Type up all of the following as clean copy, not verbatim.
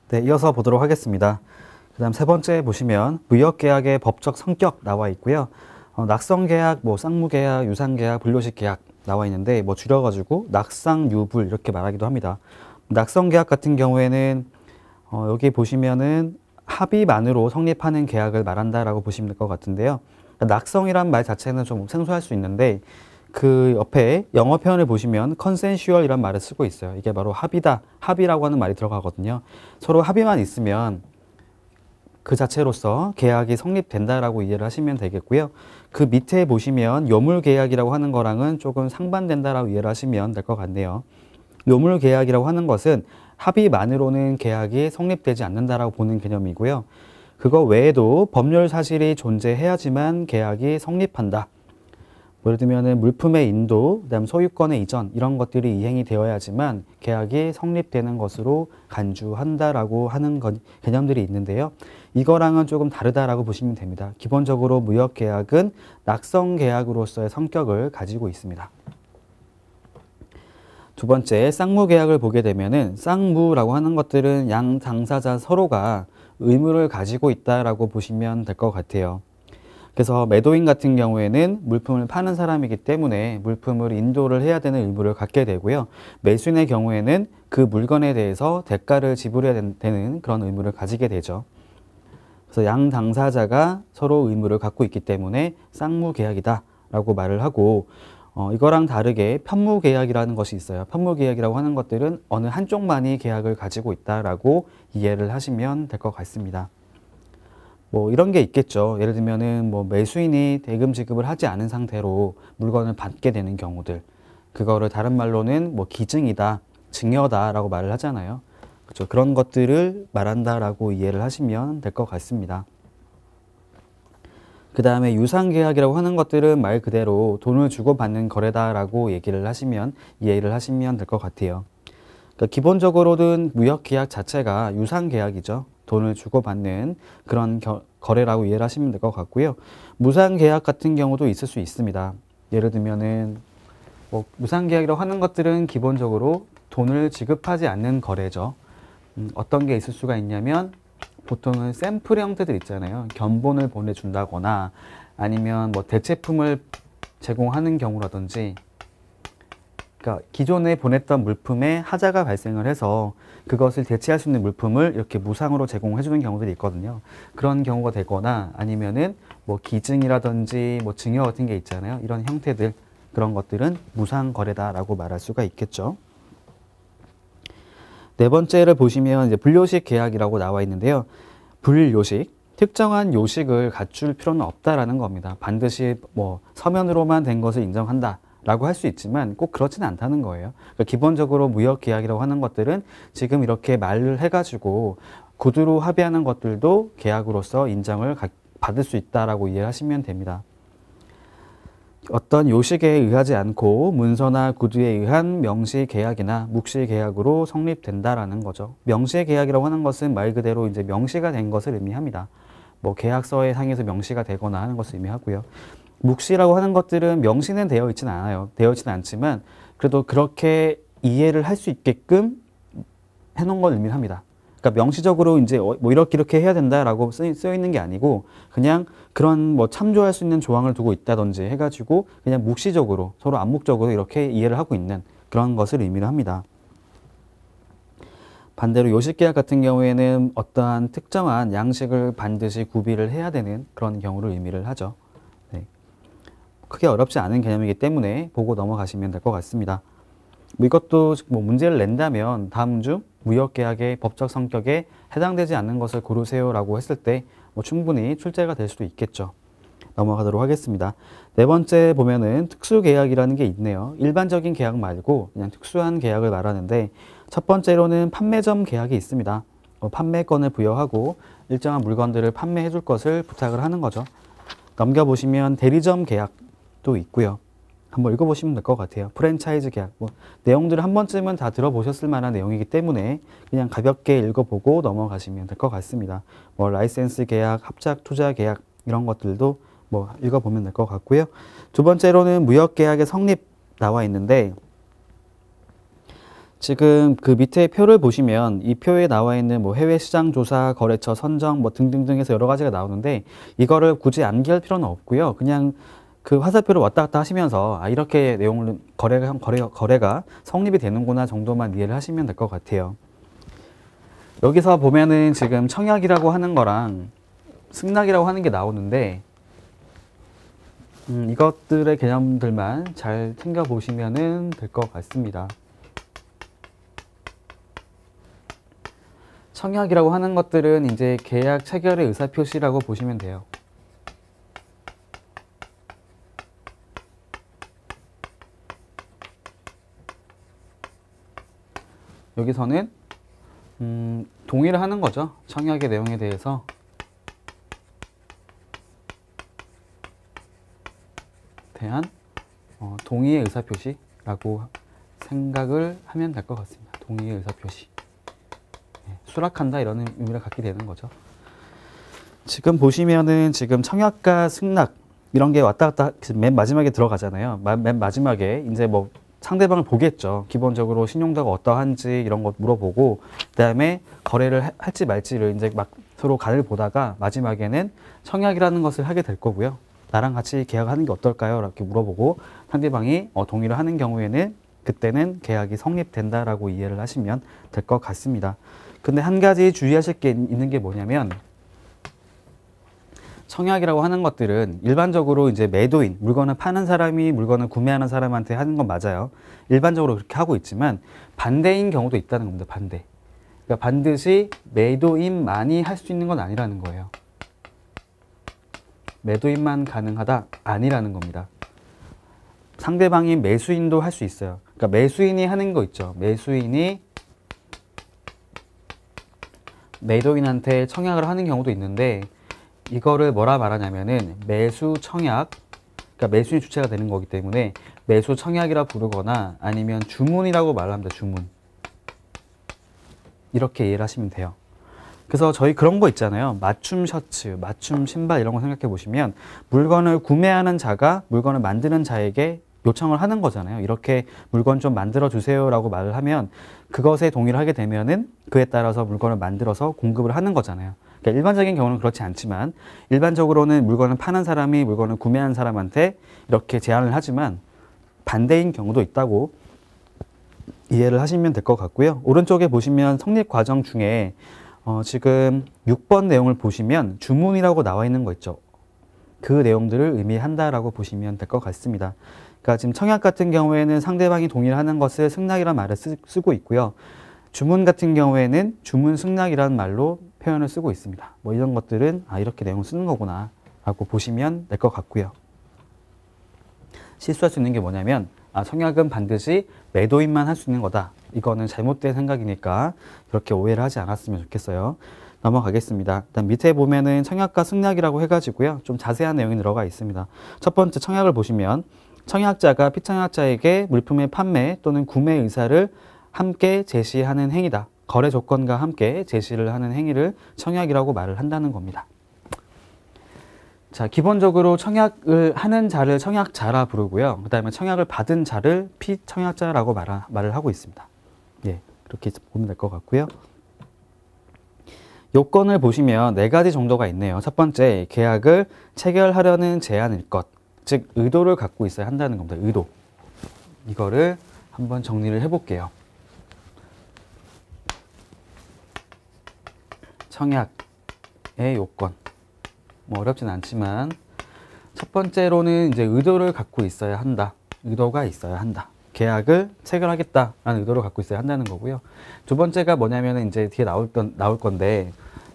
네, 이어서 보도록 하겠습니다. 그 다음 세 번째 보시면 무역계약의 법적 성격 나와 있고요. 낙성계약, 쌍무계약, 유상계약, 불료식계약 나와 있는데 줄여가지고 낙상유불 이렇게 말하기도 합니다. 낙성계약 같은 경우에는 여기 보시면은 합의만으로 성립하는 계약을 말한다라고 보시면 될 것 같은데요. 낙성이란 말 자체는 좀 생소할 수 있는데 그 옆에 영어 표현을 보시면 consensual이란 말을 쓰고 있어요. 이게 바로 합의다, 합의라고 하는 말이 들어가거든요. 서로 합의만 있으면 그 자체로서 계약이 성립된다라고 이해를 하시면 되겠고요. 그 밑에 보시면 요물계약이라고 하는 거랑은 조금 상반된다라고 이해를 하시면 될 것 같네요. 요물계약이라고 하는 것은 합의만으로는 계약이 성립되지 않는다라고 보는 개념이고요. 그거 외에도 법률 사실이 존재해야지만 계약이 성립한다. 예를 들면 물품의 인도, 그다음 소유권의 이전 이런 것들이 이행이 되어야지만 계약이 성립되는 것으로 간주한다라고 하는 개념들이 있는데요. 이거랑은 조금 다르다라고 보시면 됩니다. 기본적으로 무역계약은 낙성계약으로서의 성격을 가지고 있습니다. 두 번째, 쌍무계약을 보게 되면은 쌍무라고 하는 것들은 양 당사자 서로가 의무를 가지고 있다라고 보시면 될 것 같아요. 그래서 매도인 같은 경우에는 물품을 파는 사람이기 때문에 물품을 인도를 해야 되는 의무를 갖게 되고요. 매수인의 경우에는 그 물건에 대해서 대가를 지불해야 되는 그런 의무를 가지게 되죠. 그래서 양 당사자가 서로 의무를 갖고 있기 때문에 쌍무계약이다라고 말을 하고 이거랑 다르게 편무계약이라는 것이 있어요. 편무계약이라고 하는 것들은 어느 한쪽만이 계약을 가지고 있다라고 이해를 하시면 될 것 같습니다. 이런 게 있겠죠. 예를 들면은 매수인이 대금 지급을 하지 않은 상태로 물건을 받게 되는 경우들. 그거를 다른 말로는 기증이다, 증여다라고 말을 하잖아요. 그렇죠. 그런 것들을 말한다라고 이해를 하시면 될 것 같습니다. 그 다음에 유상계약이라고 하는 것들은 말 그대로 돈을 주고받는 거래다라고 이해를 하시면 될 것 같아요. 그러니까 기본적으로는 무역계약 자체가 유상계약이죠. 돈을 주고받는 그런 거래라고 이해를 하시면 될 것 같고요. 무상계약 같은 경우도 있을 수 있습니다. 예를 들면은 무상계약이라고 하는 것들은 기본적으로 돈을 지급하지 않는 거래죠. 어떤 게 있을 수가 있냐면 보통은 샘플 형태들 있잖아요. 견본을 보내준다거나 아니면 대체품을 제공하는 경우라든지 그러니까 기존에 보냈던 물품에 하자가 발생을 해서 그것을 대체할 수 있는 물품을 이렇게 무상으로 제공해 주는 경우들이 있거든요. 그런 경우가 되거나 아니면은 기증이라든지 증여 같은 게 있잖아요. 이런 형태들 그런 것들은 무상 거래다라고 말할 수가 있겠죠. 네 번째를 보시면 이제 불요식 계약이라고 나와 있는데요. 불요식, 특정한 요식을 갖출 필요는 없다라는 겁니다. 반드시 서면으로만 된 것을 인정한다. 라고 할 수 있지만 꼭 그렇지는 않다는 거예요. 그러니까 기본적으로 무역계약이라고 하는 것들은 지금 이렇게 말을 해가지고 구두로 합의하는 것들도 계약으로서 인정을 받을 수 있다라고 이해하시면 됩니다. 어떤 요식에 의하지 않고 문서나 구두에 의한 명시계약이나 묵시계약으로 성립된다라는 거죠. 명시계약이라고 하는 것은 말 그대로 이제 명시가 된 것을 의미합니다. 계약서에 상에서 명시가 되거나 하는 것을 의미하고요. 묵시라고 하는 것들은 명시는 되어 있지는 않아요. 되어 있지는 않지만 그래도 그렇게 이해를 할 수 있게끔 해놓은 걸 의미합니다. 그러니까 명시적으로 이제 이렇게 해야 된다라고 쓰여 있는 게 아니고 그냥 그런 참조할 수 있는 조항을 두고 있다든지 해가지고 그냥 묵시적으로 서로 암묵적으로 이렇게 이해를 하고 있는 그런 것을 의미를 합니다. 반대로 요식계약 같은 경우에는 어떠한 특정한 양식을 반드시 구비를 해야 되는 그런 경우를 의미를 하죠. 크게 어렵지 않은 개념이기 때문에 보고 넘어가시면 될 것 같습니다. 이것도 문제를 낸다면 다음 중 무역계약의 법적 성격에 해당되지 않는 것을 고르세요라고 했을 때 충분히 출제가 될 수도 있겠죠. 넘어가도록 하겠습니다. 네 번째 보면은 특수계약이라는 게 있네요. 일반적인 계약 말고 그냥 특수한 계약을 말하는데 첫 번째로는 판매점 계약이 있습니다. 판매권을 부여하고 일정한 물건들을 판매해 줄 것을 부탁을 하는 거죠. 넘겨보시면 대리점 계약도 있고요. 한번 읽어보시면 될 것 같아요. 프랜차이즈 계약. 내용들을 한 번쯤은 다 들어보셨을 만한 내용이기 때문에 그냥 가볍게 읽어보고 넘어가시면 될 것 같습니다. 라이센스 계약, 합작 투자 계약 이런 것들도 읽어보면 될 것 같고요. 두 번째로는 무역 계약의 성립 나와 있는데 지금 그 밑에 표를 보시면 이 표에 나와 있는 뭐 해외 시장 조사, 거래처 선정 뭐 등등등 해서 여러 가지가 나오는데 이거를 굳이 암기할 필요는 없고요. 그냥 그 화살표를 왔다 갔다 하시면서 아 이렇게 내용을 거래가 성립이 되는구나 정도만 이해를 하시면 될 것 같아요. 여기서 보면은 지금 청약이라고 하는 거랑 승낙이라고 하는 게 나오는데 이것들의 개념들만 잘 챙겨 보시면은 될 것 같습니다. 청약이라고 하는 것들은 이제 계약 체결의 의사표시라고 보시면 돼요. 여기서는 동의를 하는 거죠. 청약의 내용에 대해서. 대한 동의의 의사표시라고 생각을 하면 될 것 같습니다. 동의의 의사표시. 수락한다 이런 의미를 갖게 되는 거죠. 지금 보시면은 지금 청약과 승낙 이런 게 왔다 갔다 맨 마지막에 들어가잖아요. 맨 마지막에 이제 뭐 상대방을 보겠죠. 기본적으로 신용도가 어떠한지 이런 것 물어보고 그다음에 거래를 할지 말지를 이제 막 서로 간을 보다가 마지막에는 청약이라는 것을 하게 될 거고요. 나랑 같이 계약하는 게 어떨까요? 이렇게 물어보고 상대방이 동의를 하는 경우에는 그때는 계약이 성립된다라고 이해를 하시면 될 것 같습니다. 근데 한 가지 주의하실 게 있는 게 뭐냐면 청약이라고 하는 것들은 일반적으로 이제 매도인, 물건을 파는 사람이 물건을 구매하는 사람한테 하는 건 맞아요. 일반적으로 그렇게 하고 있지만 반대인 경우도 있다는 겁니다. 반대. 그러니까 반드시 매도인만이 할 수 있는 건 아니라는 거예요. 매도인만 가능하다? 아니라는 겁니다. 상대방인 매수인도 할 수 있어요. 그러니까 매수인이 하는 거 있죠. 매수인이 매도인한테 청약을 하는 경우도 있는데 이거를 뭐라 말하냐면은 매수 청약, 그러니까 매수인이 주체가 되는 거기 때문에 매수 청약이라 부르거나 아니면 주문이라고 말합니다. 주문. 이렇게 이해를 하시면 돼요. 그래서 저희 그런 거 있잖아요. 맞춤 셔츠, 맞춤 신발 이런 거 생각해 보시면 물건을 구매하는 자가 물건을 만드는 자에게 요청을 하는 거잖아요. 이렇게 물건 좀 만들어 주세요라고 말을 하면 그것에 동의를 하게 되면은 그에 따라서 물건을 만들어서 공급을 하는 거잖아요. 그러니까 일반적인 경우는 그렇지 않지만 일반적으로는 물건을 파는 사람이 물건을 구매하는 사람한테 이렇게 제안을 하지만 반대인 경우도 있다고 이해를 하시면 될 것 같고요. 오른쪽에 보시면 성립 과정 중에 지금 6번 내용을 보시면 주문이라고 나와 있는 거 있죠. 그 내용들을 의미한다라고 보시면 될 것 같습니다. 그러니까 지금 청약 같은 경우에는 상대방이 동의를 하는 것을 승낙이라는 말을 쓰고 있고요. 주문 같은 경우에는 주문 승낙이라는 말로 표현을 쓰고 있습니다. 뭐 이런 것들은 이렇게 내용을 쓰는 거구나 라고 보시면 될 것 같고요. 실수할 수 있는 게 뭐냐면 청약은 반드시 매도인만 할 수 있는 거다. 이거는 잘못된 생각이니까 그렇게 오해를 하지 않았으면 좋겠어요. 넘어가겠습니다. 일단 밑에 보면은 청약과 승낙이라고 해가지고요. 좀 자세한 내용이 들어가 있습니다. 첫 번째 청약을 보시면 청약자가 피청약자에게 물품의 판매 또는 구매 의사를 함께 제시하는 행위다. 거래 조건과 함께 제시를 하는 행위를 청약이라고 말을 한다는 겁니다. 자, 기본적으로 청약을 하는 자를 청약자라 부르고요. 그 다음에 청약을 받은 자를 피청약자라고 말을 하고 있습니다. 예, 그렇게 보면 될 것 같고요. 요건을 보시면 4가지 정도가 있네요. 첫 번째, 계약을 체결하려는 제안일 것. 즉, 의도를 갖고 있어야 한다는 겁니다. 의도. 이거를 한번 정리를 해볼게요. 청약의 요건. 뭐 어렵진 않지만 첫 번째로는 이제 의도를 갖고 있어야 한다. 의도가 있어야 한다. 계약을 체결하겠다라는 의도를 갖고 있어야 한다는 거고요. 두 번째가 뭐냐면 이제 뒤에 나올 건데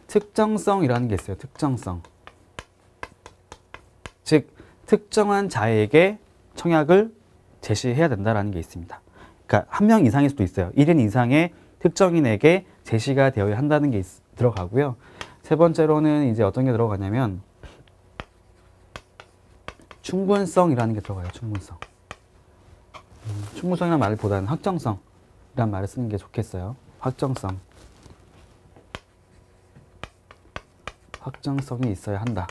특정성이라는 게 있어요. 특정성. 즉 특정한 자에게 청약을 제시해야 된다라는 게 있습니다. 그러니까 한 명 이상일 수도 있어요. 1인 이상의 특정인에게 제시가 되어야 한다는 게 들어가고요. 세 번째로는 이제 어떤 게 들어가냐면 충분성이라는 게 들어가요. 충분성. 충분성이라는 말보다는 확정성이라는 말을 쓰는 게 좋겠어요. 확정성. 확정성이 있어야 한다.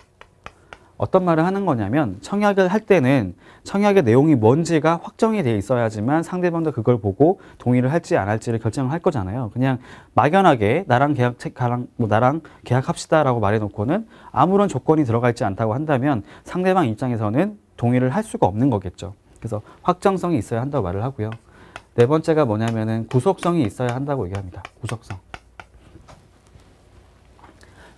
어떤 말을 하는 거냐면 청약을 할 때는 청약의 내용이 뭔지가 확정이 돼 있어야지만 상대방도 그걸 보고 동의를 할지 안 할지를 결정을 할 거잖아요. 그냥 막연하게 나랑 계약합시다라고 말해놓고는 아무런 조건이 들어가 있지 않다고 한다면 상대방 입장에서는 동의를 할 수가 없는 거겠죠. 그래서 확정성이 있어야 한다고 말을 하고요. 네 번째가 뭐냐면은 구속성이 있어야 한다고 얘기합니다. 구속성.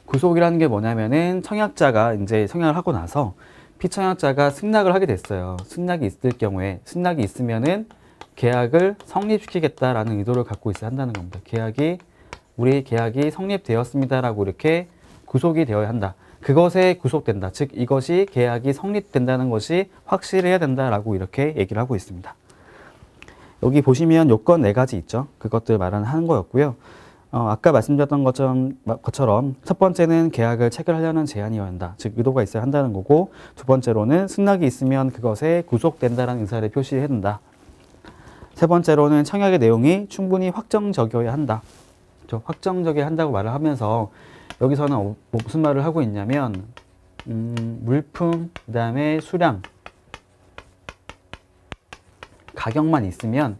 구속이라는 게 뭐냐면은 청약자가 이제 청약을 하고 나서 피청약자가 승낙을 하게 됐어요. 승낙이 있을 경우에, 승낙이 있으면은 계약을 성립시키겠다라는 의도를 갖고 있어야 한다는 겁니다. 우리 계약이 성립되었습니다라고 이렇게 구속이 되어야 한다. 그것에 구속된다. 즉 이것이 계약이 성립된다는 것이 확실해야 된다라고 이렇게 얘기를 하고 있습니다. 여기 보시면 요건 4가지 있죠. 그것들 말하는 거였고요. 아까 말씀드렸던 것처럼 첫 번째는 계약을 체결하려는 제안이어야 한다. 즉 의도가 있어야 한다는 거고, 두 번째로는 승낙이 있으면 그것에 구속된다는 의사를 표시해야 된다. 세 번째로는 청약의 내용이 충분히 확정적이어야 한다. 확정적이어야 한다고 말을 하면서 여기서는 무슨 말을 하고 있냐면 물품, 그 다음에 수량, 가격만 있으면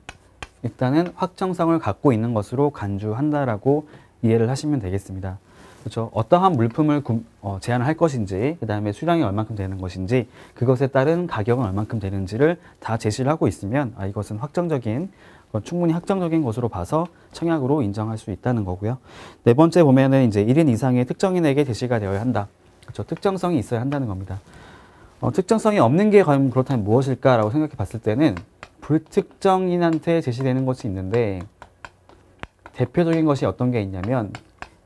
일단은 확정성을 갖고 있는 것으로 간주한다라고 이해를 하시면 되겠습니다. 그렇죠? 어떠한 물품을 제한을 할 것인지, 그 다음에 수량이 얼만큼 되는 것인지, 그것에 따른 가격은 얼만큼 되는지를 다 제시를 하고 있으면 이것은 충분히 확정적인 것으로 봐서 청약으로 인정할 수 있다는 거고요. 네 번째 보면은 이제 1인 이상의 특정인에게 제시가 되어야 한다. 그렇죠? 특정성이 있어야 한다는 겁니다. 특정성이 없는 게 과연 그렇다면 무엇일까라고 생각해 봤을 때는 불특정인한테 제시되는 것이 있는데, 대표적인 것이 어떤 게 있냐면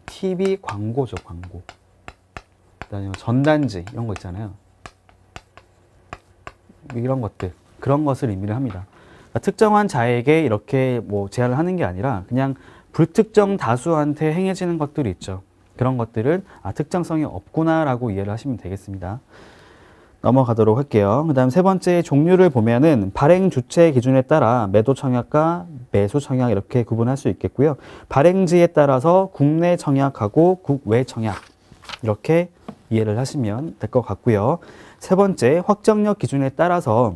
TV 광고죠. 광고. 그다음에 전단지 이런 거 있잖아요. 이런 것들, 그런 것을 의미를 합니다. 그러니까 특정한 자에게 이렇게 제한을 하는 게 아니라 그냥 불특정 다수한테 행해지는 것들이 있죠. 그런 것들은 특정성이 없구나라고 이해를 하시면 되겠습니다. 넘어가도록 할게요. 그 다음 세 번째 종류를 보면은 발행 주체 기준에 따라 매도 청약과 매수 청약 이렇게 구분할 수 있겠고요. 발행지에 따라서 국내 청약하고 국외 청약 이렇게 이해를 하시면 될 것 같고요. 세 번째 확정력 기준에 따라서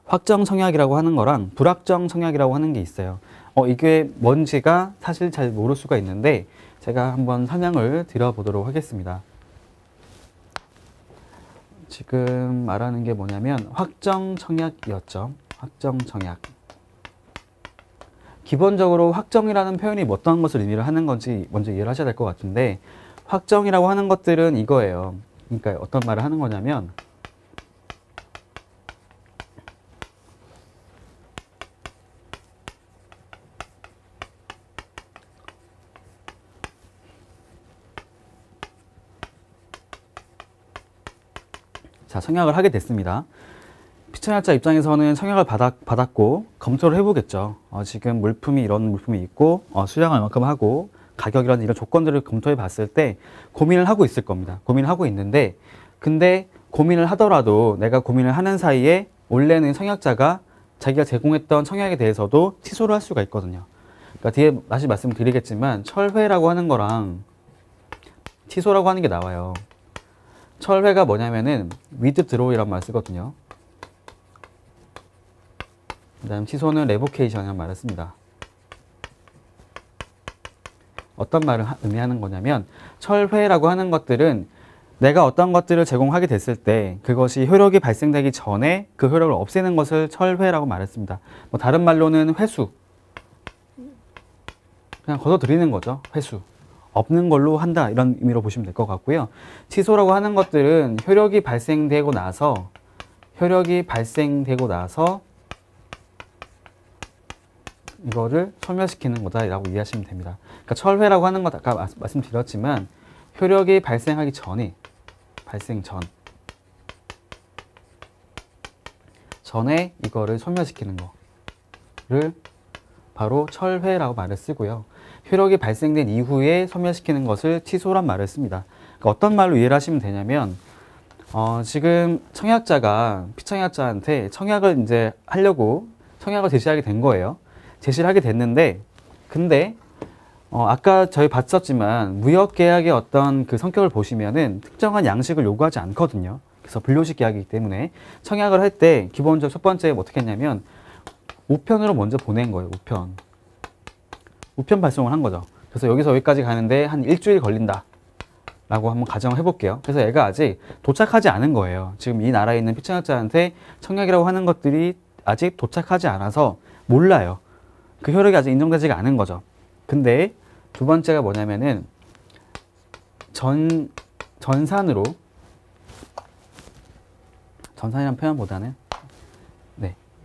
확정 청약이라고 하는 거랑 불확정 청약이라고 하는 게 있어요. 이게 뭔지가 사실 잘 모를 수가 있는데 제가 한번 설명을 드려보도록 하겠습니다. 지금 말하는 게 뭐냐면 확정 청약이었죠. 확정 청약. 기본적으로 확정이라는 표현이 어떤 것을 의미를 하는 건지 먼저 이해를 하셔야 될 것 같은데, 확정이라고 하는 것들은 이거예요. 그러니까 어떤 말을 하는 거냐면 자, 청약을 하게 됐습니다. 피청약자 입장에서는 청약을 받았고 검토를 해보겠죠. 지금 이런 물품이 있고 수량을 얼마큼 하고 가격이라는 이런 조건들을 검토해 봤을 때 고민을 하고 있을 겁니다. 고민을 하고 있는데, 근데 고민을 하더라도 내가 고민을 하는 사이에 원래는 청약자가 자기가 제공했던 청약에 대해서도 취소를 할 수가 있거든요. 그러니까 뒤에 다시 말씀드리겠지만 철회라고 하는 거랑 취소라고 하는 게 나와요. 철회가 뭐냐면은 withdraw이란 말을 쓰거든요. 그 다음 취소는 revocation이라는 말을 씁니다. 어떤 말을 의미하는 거냐면 철회라고 하는 것들은 내가 어떤 것들을 제공하게 됐을 때 그것이 효력이 발생되기 전에 그 효력을 없애는 것을 철회라고 말했습니다. 다른 말로는 회수. 그냥 걷어들이는 거죠. 회수. 없는 걸로 한다, 이런 의미로 보시면 될 것 같고요. 취소라고 하는 것들은 효력이 발생되고 나서 이거를 소멸시키는 거다라고 이해하시면 됩니다. 그러니까 철회라고 하는 것 아까 말씀드렸지만 효력이 발생하기 전에 전에 이거를 소멸시키는 거를 바로 철회라고 말을 쓰고요. 효력이 발생된 이후에 소멸시키는 것을 취소란 말을 씁니다. 그러니까 어떤 말로 이해를 하시면 되냐면 지금 피청약자한테 청약을 이제 하려고 청약을 제시하게 된 거예요. 제시를 하게 됐는데, 근데 아까 저희 봤었지만 무역계약의 어떤 그 성격을 보시면은 특정한 양식을 요구하지 않거든요. 그래서 불료식 계약이기 때문에 청약을 할 때 기본적으로 첫 번째 어떻게 했냐면 우편으로 먼저 보낸 거예요. 우편 발송을 한 거죠. 그래서 여기서 여기까지 가는데 한 일주일 걸린다 라고 한번 가정을 해볼게요. 그래서 얘가 아직 도착하지 않은 거예요. 지금 이 나라에 있는 피청약자한테 청약이라고 하는 것들이 아직 도착하지 않아서 몰라요. 그 효력이 아직 인정되지가 않은 거죠. 근데 두 번째가 뭐냐면은 전산이라는 표현보다는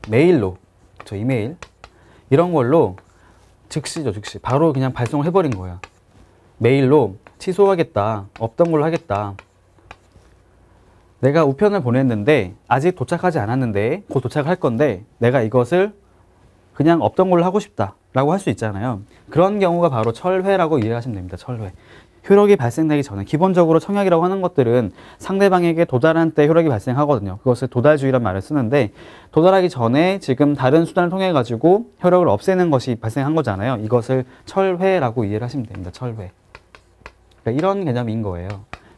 메일로, 이메일 이런 걸로 즉시죠. 바로 그냥 발송을 해버린 거예요. 메일로 취소하겠다, 없던 걸로 하겠다. 내가 우편을 보냈는데 아직 도착하지 않았는데 곧 도착할 건데 내가 이것을 그냥 없던 걸로 하고 싶다 라고 할 수 있잖아요. 그런 경우가 바로 철회라고 이해하시면 됩니다. 철회. 효력이 발생되기 전에, 기본적으로 청약이라고 하는 것들은 상대방에게 도달한 때 효력이 발생하거든요. 그것을 도달주의란 말을 쓰는데, 도달하기 전에 지금 다른 수단을 통해 가지고 효력을 없애는 것이 발생한 거잖아요. 이것을 철회라고 이해를 하시면 됩니다. 철회. 그러니까 이런 개념인 거예요.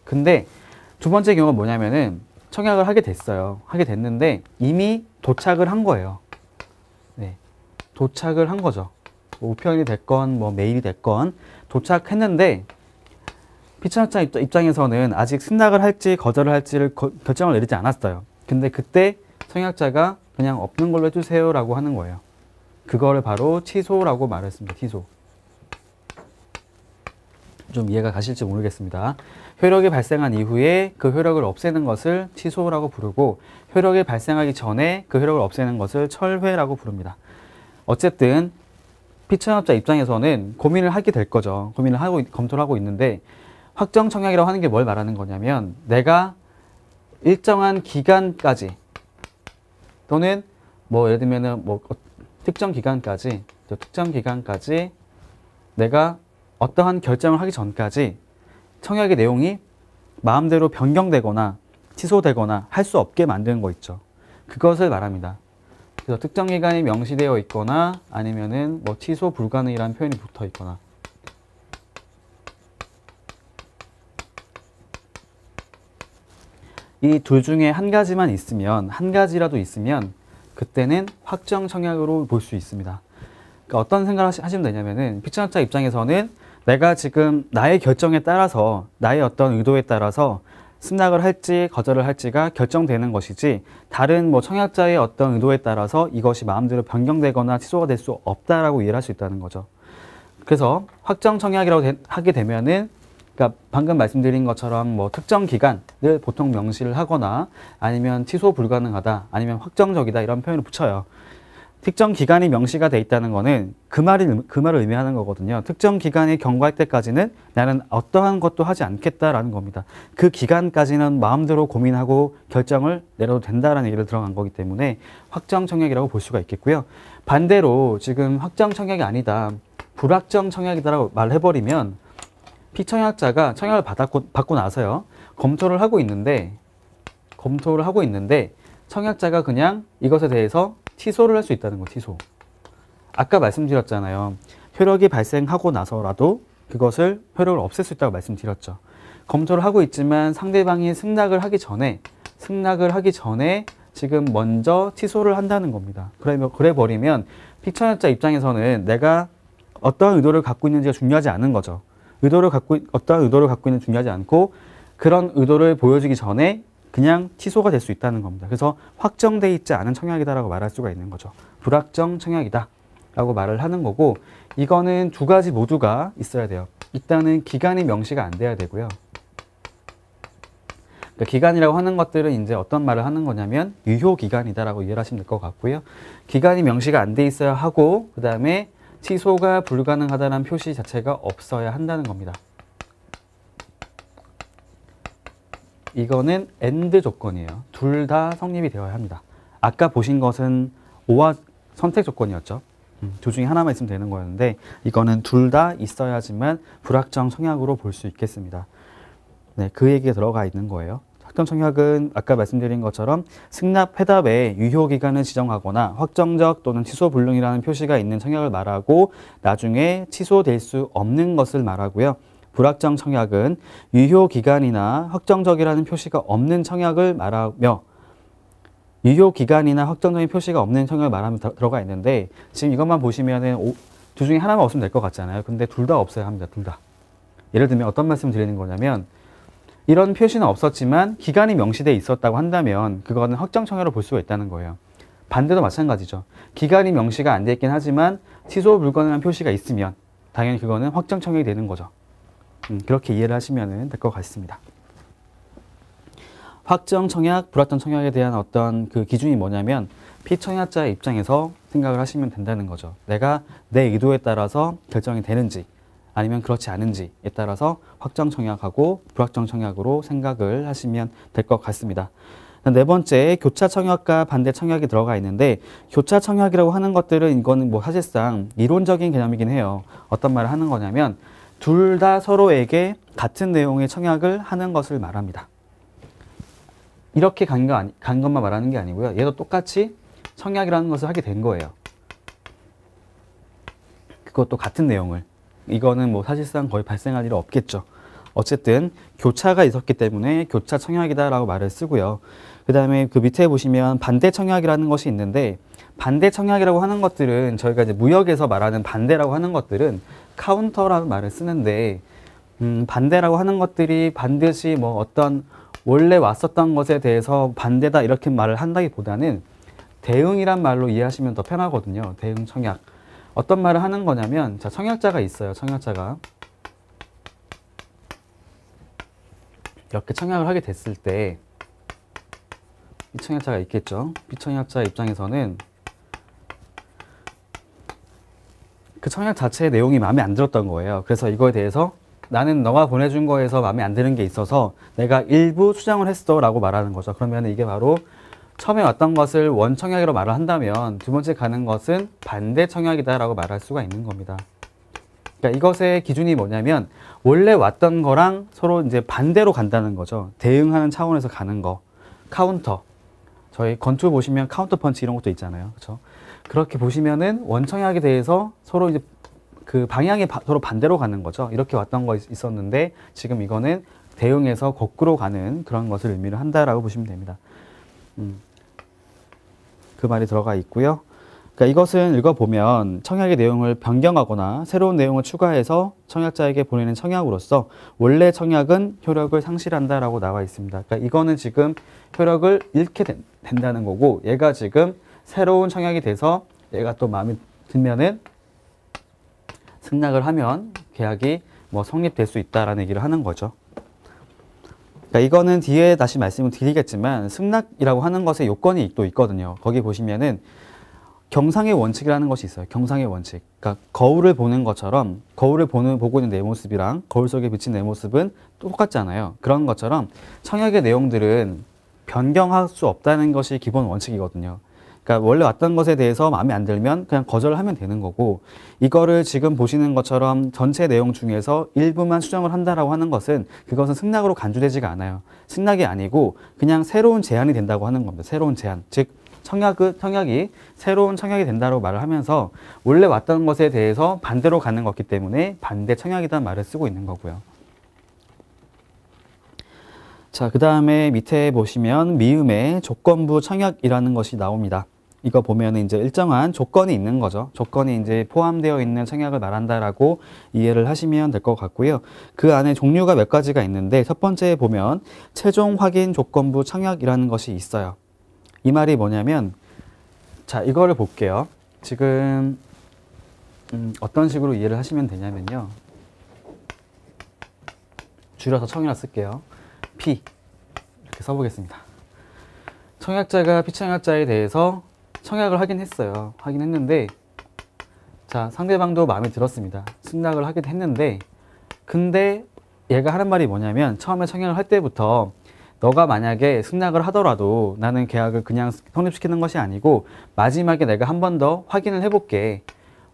근데 두 번째 경우가 뭐냐면은 청약을 하게 됐어요. 하게 됐는데 이미 도착을 한 거예요. 도착을 한 거죠. 우편이 됐건 메일이 됐건 도착했는데 피청약자 입장에서는 아직 승낙을 할지 거절을 할지를 결정을 내리지 않았어요. 근데 그때 청약자가 그냥 없는 걸로 해주세요 라고 하는 거예요. 그거를 바로 취소라고 말했습니다. 취소. 좀 이해가 가실지 모르겠습니다. 효력이 발생한 이후에 그 효력을 없애는 것을 취소라고 부르고, 효력이 발생하기 전에 그 효력을 없애는 것을 철회라고 부릅니다. 어쨌든 피청약자 입장에서는 고민을 하게 될 거죠. 검토를 하고 있는데, 확정 청약이라고 하는 게 뭘 말하는 거냐면 내가 일정한 기간까지 또는 예를 들면은 특정 기간까지 내가 어떠한 결정을 하기 전까지 청약의 내용이 마음대로 변경되거나 취소되거나 할 수 없게 만드는 거 있죠. 그것을 말합니다. 그래서 특정 기간이 명시되어 있거나 아니면은 취소 불가능이라는 표현이 붙어 있거나, 이 둘 중에 한 가지라도 있으면 그때는 확정 청약으로 볼 수 있습니다. 그러니까 어떤 생각을 하시면 되냐면은 피청약자 입장에서는 내가 지금 나의 결정에 따라서, 나의 어떤 의도에 따라서 승낙을 할지 거절을 할지가 결정되는 것이지, 다른 청약자의 어떤 의도에 따라서 이것이 마음대로 변경되거나 취소가 될 수 없다라고 이해를 할 수 있다는 거죠. 그래서 확정 청약이라고 하게 되면은, 그러니까 방금 말씀드린 것처럼 특정 기간을 보통 명시를 하거나 아니면 취소 불가능하다, 아니면 확정적이다 이런 표현을 붙여요. 특정 기간이 명시가 돼 있다는 거는 그 말을 의미하는 거거든요. 특정 기간이 경과할 때까지는 나는 어떠한 것도 하지 않겠다라는 겁니다. 그 기간까지는 마음대로 고민하고 결정을 내려도 된다라는 얘기를 들어간 거기 때문에 확정 청약이라고 볼 수가 있겠고요. 반대로 지금 확정 청약이 아니다, 불확정 청약이다라고 말해버리면 피청약자가 청약을 받고 나서요, 검토를 하고 있는데 청약자가 그냥 이것에 대해서 취소를 할 수 있다는 거. 취소. 아까 말씀드렸잖아요. 효력이 발생하고 나서라도 그것을 효력을 없앨 수 있다고 말씀드렸죠. 검토를 하고 있지만 상대방이 승낙을 하기 전에 지금 먼저 취소를 한다는 겁니다. 그래 버리면 피청약자 입장에서는 내가 어떠한 의도를 갖고 있는지가 중요하지 않은 거죠. 어떠한 의도를 갖고 있는지 중요하지 않고, 그런 의도를 보여주기 전에 그냥 취소가 될 수 있다는 겁니다. 그래서 확정돼 있지 않은 청약이다라고 말할 수가 있는 거죠. 불확정 청약이다 라고 말을 하는 거고, 이거는 두 가지 모두가 있어야 돼요. 일단은 기간이 명시가 안 돼야 되고요. 그러니까 기간이라고 하는 것들은 이제 어떤 말을 하는 거냐면 유효기간이다라고 이해를 하시면 될 것 같고요. 기간이 명시가 안 돼 있어야 하고, 그 다음에 취소가 불가능하다는 표시 자체가 없어야 한다는 겁니다. 이거는 AND 조건이에요. 둘 다 성립이 되어야 합니다. 아까 보신 것은 OR 선택 조건이었죠. 둘 중에 하나만 있으면 되는 거였는데, 이거는 둘 다 있어야지만 불확정 청약으로 볼 수 있겠습니다. 네, 그 얘기가 들어가 있는 거예요. 확정 청약은 아까 말씀드린 것처럼 승낙 회답에 유효 기간을 지정하거나 확정적 또는 취소 불능이라는 표시가 있는 청약을 말하고 나중에 취소될 수 없는 것을 말하고요. 불확정 청약은 유효 기간이나 확정적이라는 표시가 없는 청약을 말하며 유효 기간이나 확정적인 표시가 없는 청약을 말하면 들어가 있는데 지금 이것만 보시면은 둘 중에 하나만 없으면 될 것 같잖아요. 근데 둘 다 없어야 합니다. 둘 다. 예를 들면 어떤 말씀을 드리는 거냐면 이런 표시는 없었지만 기간이 명시되어 있었다고 한다면 그거는 확정 청약으로 볼 수가 있다는 거예요. 반대도 마찬가지죠. 기간이 명시가 안 돼 있긴 하지만 취소 불가능한 표시가 있으면 당연히 그거는 확정 청약이 되는 거죠. 그렇게 이해를 하시면 될 것 같습니다. 확정 청약, 불확정 청약에 대한 어떤 그 기준이 뭐냐면 피청약자의 입장에서 생각을 하시면 된다는 거죠. 내가 내 의도에 따라서 결정이 되는지 아니면 그렇지 않은지에 따라서 확정 청약하고 불확정 청약으로 생각을 하시면 될 것 같습니다. 네 번째, 교차 청약과 반대 청약이 들어가 있는데 교차 청약이라고 하는 것들은 이거는 뭐 사실상 이론적인 개념이긴 해요. 어떤 말을 하는 거냐면 둘 다 서로에게 같은 내용의 청약을 하는 것을 말합니다. 이렇게 간 것만 말하는 게 아니고요. 얘도 똑같이 청약이라는 것을 하게 된 거예요. 그것도 같은 내용을. 이거는 뭐 사실상 거의 발생할 일은 없겠죠. 어쨌든 교차가 있었기 때문에 교차 청약이다라고 말을 쓰고요. 그 다음에 그 밑에 보시면 반대 청약이라는 것이 있는데 반대 청약이라고 하는 것들은 저희가 이제 무역에서 말하는 반대라고 하는 것들은 카운터라는 말을 쓰는데 반대라고 하는 것들이 반드시 뭐 어떤 원래 왔었던 것에 대해서 반대다 이렇게 말을 한다기보다는 대응이란 말로 이해하시면 더 편하거든요. 대응 청약. 어떤 말을 하는 거냐면 자, 청약자가 있어요. 청약자가 이렇게 청약을 하게 됐을 때 이 청약자가 있겠죠. 피청약자 입장에서는 그 청약 자체의 내용이 마음에 안 들었던 거예요. 그래서 이거에 대해서 나는 너가 보내준 거에서 마음에 안 드는 게 있어서 내가 일부 수정을 했어 라고 말하는 거죠. 그러면 이게 바로 처음에 왔던 것을 원청약으로 말을 한다면 두 번째 가는 것은 반대 청약이다 라고 말할 수가 있는 겁니다. 그러니까 이것의 기준이 뭐냐면 원래 왔던 거랑 서로 이제 반대로 간다는 거죠. 대응하는 차원에서 가는 거. 카운터. 저희 건투 보시면 카운터 펀치 이런 것도 있잖아요. 그렇죠? 그렇게 보시면은 원청약에 대해서 서로 이제 그 방향이 서로 반대로 가는 거죠. 이렇게 왔던 거 있었는데 지금 이거는 대응해서 거꾸로 가는 그런 것을 의미를 한다라고 보시면 됩니다. 그 말이 들어가 있고요. 그러니까 이것은 읽어보면 청약의 내용을 변경하거나 새로운 내용을 추가해서 청약자에게 보내는 청약으로서 원래 청약은 효력을 상실한다라고 나와 있습니다. 그러니까 이거는 지금 효력을 잃게 된다는 거고 얘가 지금 새로운 청약이 돼서 얘가 또 마음에 들면은 승낙을 하면 계약이 뭐 성립될 수 있다라는 얘기를 하는 거죠. 그러니까 이거는 뒤에 다시 말씀을 드리겠지만 승낙이라고 하는 것에 요건이 또 있거든요. 거기 보시면은 경상의 원칙이라는 것이 있어요. 경상의 원칙. 그러니까 거울을 보는 것처럼 거울을 보고 있는 내 모습이랑 거울 속에 비친 내 모습은 똑같잖아요. 그런 것처럼 청약의 내용들은 변경할 수 없다는 것이 기본 원칙이거든요. 그러니까 원래 왔던 것에 대해서 마음에 안 들면 그냥 거절하면 되는 거고 이거를 지금 보시는 것처럼 전체 내용 중에서 일부만 수정을 한다라고 하는 것은 그것은 승낙으로 간주되지가 않아요. 승낙이 아니고 그냥 새로운 제안이 된다고 하는 겁니다. 새로운 제안. 즉 청약이 새로운 청약이 된다고 말을 하면서 원래 왔던 것에 대해서 반대로 가는 것이기 때문에 반대 청약이라는 말을 쓰고 있는 거고요. 자, 그 다음에 밑에 보시면 미음의 조건부 청약이라는 것이 나옵니다. 이거 보면 이제 일정한 조건이 있는 거죠. 조건이 이제 포함되어 있는 청약을 말한다라고 이해를 하시면 될 것 같고요. 그 안에 종류가 몇 가지가 있는데 첫 번째 보면 최종 확인 조건부 청약이라는 것이 있어요. 이 말이 뭐냐면 자, 이거를 볼게요. 지금 어떤 식으로 이해를 하시면 되냐면요. 줄여서 청이라 쓸게요. P 이렇게 써보겠습니다. 청약자가 피청약자에 대해서 청약을 하긴 했어요. 하긴 했는데 자, 상대방도 마음에 들었습니다. 승낙을 하긴 했는데 근데 얘가 하는 말이 뭐냐면 처음에 청약을 할 때부터 너가 만약에 승낙을 하더라도 나는 계약을 그냥 성립시키는 것이 아니고 마지막에 내가 한 번 더 확인을 해볼게.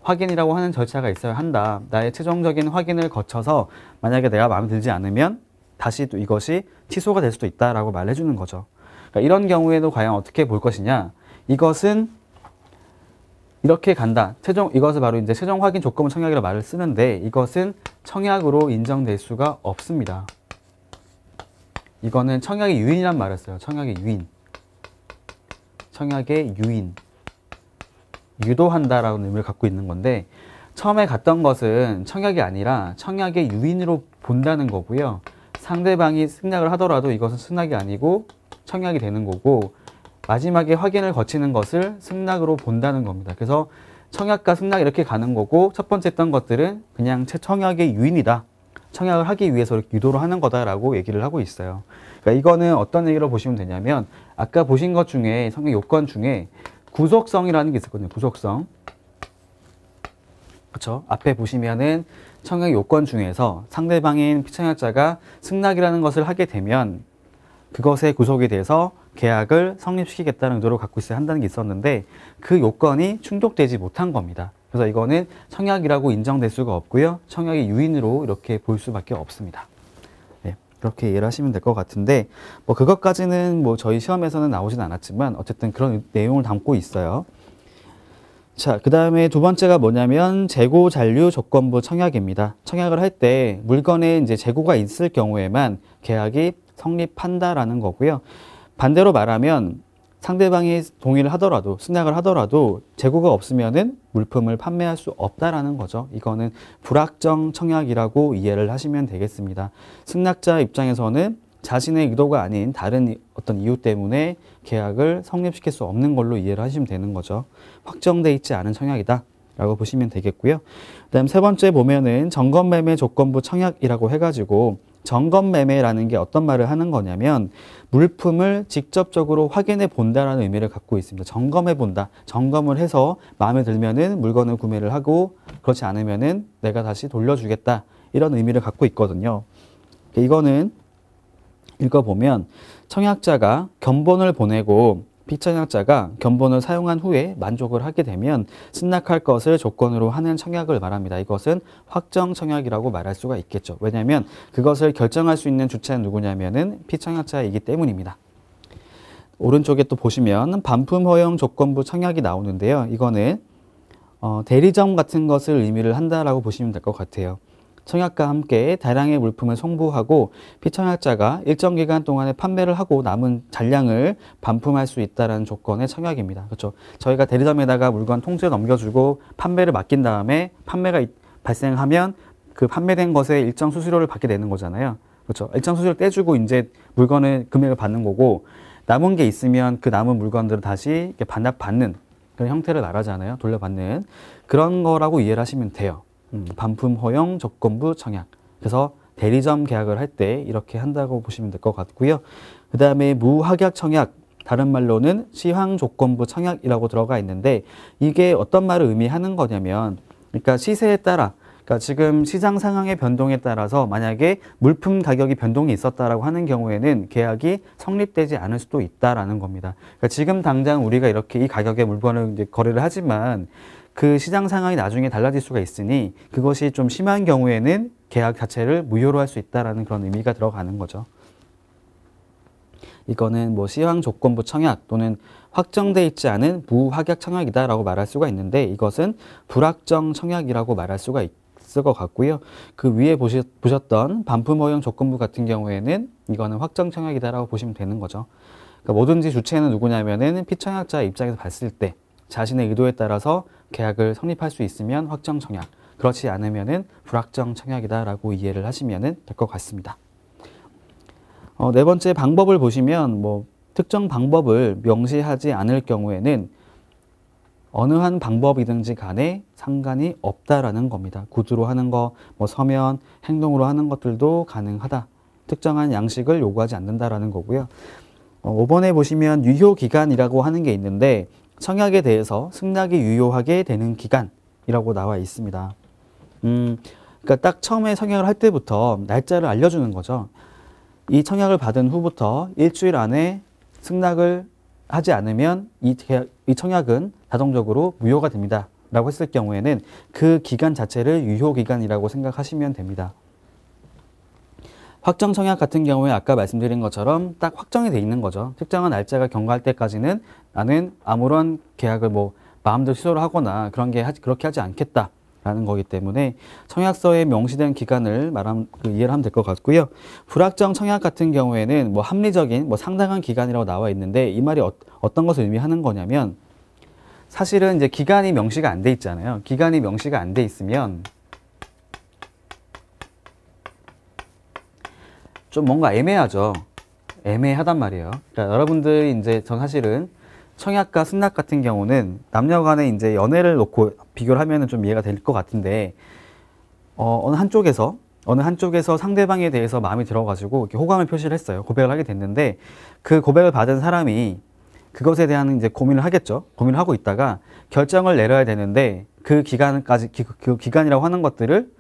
확인이라고 하는 절차가 있어야 한다. 나의 최종적인 확인을 거쳐서 만약에 내가 마음에 들지 않으면 다시 또 이것이 취소가 될 수도 있다라고 말해 주는 거죠. 그러니까 이런 경우에도 과연 어떻게 볼 것이냐? 이것은 이렇게 간다. 이것을 바로 이제 최종 확인 조건 청약이라고 말을 쓰는데 이것은 청약으로 인정될 수가 없습니다. 이거는 청약의 유인이란 말을 써요. 청약의 유인. 청약의 유인. 유도한다라는 의미를 갖고 있는 건데 처음에 갔던 것은 청약이 아니라 청약의 유인으로 본다는 거고요. 상대방이 승낙을 하더라도 이것은 승낙이 아니고 청약이 되는 거고 마지막에 확인을 거치는 것을 승낙으로 본다는 겁니다. 그래서 청약과 승낙 이렇게 가는 거고 첫 번째 했던 것들은 그냥 청약의 유인이다. 청약을 하기 위해서 이렇게 유도를 하는 거다라고 얘기를 하고 있어요. 그러니까 이거는 어떤 얘기로 보시면 되냐면 아까 보신 것 중에 성격 요건 중에 구속성이라는 게 있었거든요. 구속성. 그렇죠? 앞에 보시면은 청약 요건 중에서 상대방인 피청약자가 승낙이라는 것을 하게 되면 그것에 구속이 돼서 계약을 성립시키겠다는 의도를 갖고 있어야 한다는 게 있었는데 그 요건이 충족되지 못한 겁니다. 그래서 이거는 청약이라고 인정될 수가 없고요. 청약의 유인으로 이렇게 볼 수밖에 없습니다. 네, 그렇게 이해를 하시면 될 것 같은데 뭐 그것까지는 뭐 저희 시험에서는 나오진 않았지만 어쨌든 그런 내용을 담고 있어요. 자, 그 다음에 두 번째가 뭐냐면 재고 잔류 조건부 청약입니다. 청약을 할 때 물건에 이제 재고가 있을 경우에만 계약이 성립한다라는 거고요. 반대로 말하면 상대방이 동의를 하더라도 승낙을 하더라도 재고가 없으면은 물품을 판매할 수 없다라는 거죠. 이거는 불확정 청약이라고 이해를 하시면 되겠습니다. 승낙자 입장에서는 자신의 의도가 아닌 다른 어떤 이유 때문에 계약을 성립시킬 수 없는 걸로 이해를 하시면 되는 거죠. 확정돼 있지 않은 청약이다 라고 보시면 되겠고요. 그 다음 세 번째 보면은 점검매매 조건부 청약이라고 해가지고 점검매매라는 게 어떤 말을 하는 거냐면 물품을 직접적으로 확인해 본다라는 의미를 갖고 있습니다. 점검해 본다. 점검을 해서 마음에 들면은 물건을 구매를 하고 그렇지 않으면은 내가 다시 돌려주겠다. 이런 의미를 갖고 있거든요. 이거는 읽어보면 청약자가 견본을 보내고 피청약자가 견본을 사용한 후에 만족을 하게 되면 승낙할 것을 조건으로 하는 청약을 말합니다. 이것은 확정 청약이라고 말할 수가 있겠죠. 왜냐하면 그것을 결정할 수 있는 주체는 누구냐면은 피청약자이기 때문입니다. 오른쪽에 또 보시면 반품 허용 조건부 청약이 나오는데요. 이거는 대리점 같은 것을 의미를 한다라고 보시면 될 것 같아요. 청약과 함께 다량의 물품을 송부하고 피청약자가 일정 기간 동안에 판매를 하고 남은 잔량을 반품할 수 있다는 조건의 청약입니다. 그렇죠? 저희가 대리점에다가 물건 통째로 넘겨주고 판매를 맡긴 다음에 판매가 발생하면 그 판매된 것에 일정 수수료를 받게 되는 거잖아요. 그렇죠? 일정 수수료를 떼주고 이제 물건을 금액을 받는 거고 남은 게 있으면 그 남은 물건들을 다시 이렇게 반납받는 그런 형태를 말하잖아요. 돌려받는 그런 거라고 이해를 하시면 돼요. 반품 허용 조건부 청약. 그래서 대리점 계약을 할 때 이렇게 한다고 보시면 될 것 같고요. 그 다음에 무확약 청약, 다른 말로는 시황 조건부 청약이라고 들어가 있는데 이게 어떤 말을 의미하는 거냐면 그러니까 시세에 따라 그러니까 지금 시장 상황의 변동에 따라서 만약에 물품 가격이 변동이 있었다라고 하는 경우에는 계약이 성립되지 않을 수도 있다라는 겁니다. 그러니까 지금 당장 우리가 이렇게 이 가격의 물건을 이제 거래를 하지만 그 시장 상황이 나중에 달라질 수가 있으니 그것이 좀 심한 경우에는 계약 자체를 무효로 할 수 있다라는 그런 의미가 들어가는 거죠. 이거는 뭐 시황 조건부 청약 또는 확정돼 있지 않은 무확약 청약이다라고 말할 수가 있는데 이것은 불확정 청약이라고 말할 수가 있을 것 같고요. 그 위에 보셨던 반품 허용 조건부 같은 경우에는 이거는 확정 청약이다라고 보시면 되는 거죠. 그러니까 뭐든지 주체는 누구냐면은 피청약자 입장에서 봤을 때 자신의 의도에 따라서 계약을 성립할 수 있으면 확정 청약, 그렇지 않으면은 불확정 청약이다라고 이해를 하시면 될 것 같습니다. 네 번째 방법을 보시면 뭐 특정 방법을 명시하지 않을 경우에는 어느 한 방법이든지 간에 상관이 없다라는 겁니다. 구두로 하는 거, 뭐 서면, 행동으로 하는 것들도 가능하다. 특정한 양식을 요구하지 않는다라는 거고요. 5번에 보시면 유효기간이라고 하는 게 있는데 청약에 대해서 승낙이 유효하게 되는 기간이라고 나와 있습니다. 그러니까 딱 처음에 청약을 할 때부터 날짜를 알려주는 거죠. 이 청약을 받은 후부터 일주일 안에 승낙을 하지 않으면 이 청약은 자동적으로 무효가 됩니다. 라고 했을 경우에는 그 기간 자체를 유효기간이라고 생각하시면 됩니다. 확정 청약 같은 경우에 아까 말씀드린 것처럼 딱 확정이 돼 있는 거죠. 특정한 날짜가 경과할 때까지는 나는 아무런 계약을 뭐 마음대로 취소를 하거나 그렇게 하지 않겠다라는 거기 때문에 청약서에 명시된 기간을 이해를 하면 될 것 같고요. 불확정 청약 같은 경우에는 뭐 합리적인 뭐 상당한 기간이라고 나와 있는데 이 말이 어떤 것을 의미하는 거냐면 사실은 이제 기간이 명시가 안 돼 있잖아요. 기간이 명시가 안 돼 있으면 좀 뭔가 애매하죠. 애매하단 말이에요. 그러니까 여러분들이 이제 전 사실은 청약과 승낙 같은 경우는 남녀 간에 이제 연애를 놓고 비교를 하면은 좀 이해가 될 것 같은데, 어느 한쪽에서 상대방에 대해서 마음이 들어가지고 이렇게 호감을 표시를 했어요. 고백을 하게 됐는데, 그 고백을 받은 사람이 그것에 대한 이제 고민을 하겠죠. 고민을 하고 있다가 결정을 내려야 되는데, 그 기간이라고 하는 것들을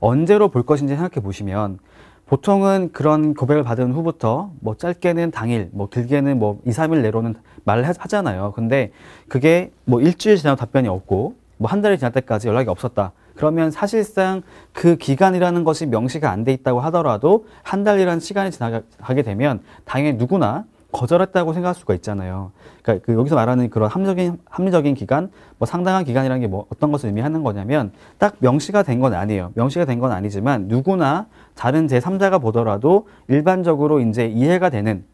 언제로 볼 것인지 생각해 보시면, 보통은 그런 고백을 받은 후부터 뭐 짧게는 당일, 뭐 길게는 뭐 2, 3일 내로는 말을 하잖아요. 근데 그게 뭐 일주일 지나도 답변이 없고 뭐 한 달이 지날 때까지 연락이 없었다. 그러면 사실상 그 기간이라는 것이 명시가 안 돼 있다고 하더라도 한 달이라는 시간이 지나가게 되면 당연히 누구나 거절했다고 생각할 수가 있잖아요. 그러니까 여기서 말하는 그런 합리적인 기간, 뭐 상당한 기간이라는 게 뭐 어떤 것을 의미하는 거냐면 딱 명시가 된 건 아니에요. 명시가 된 건 아니지만 누구나 다른 제3자가 보더라도 일반적으로 이제 이해가 되는,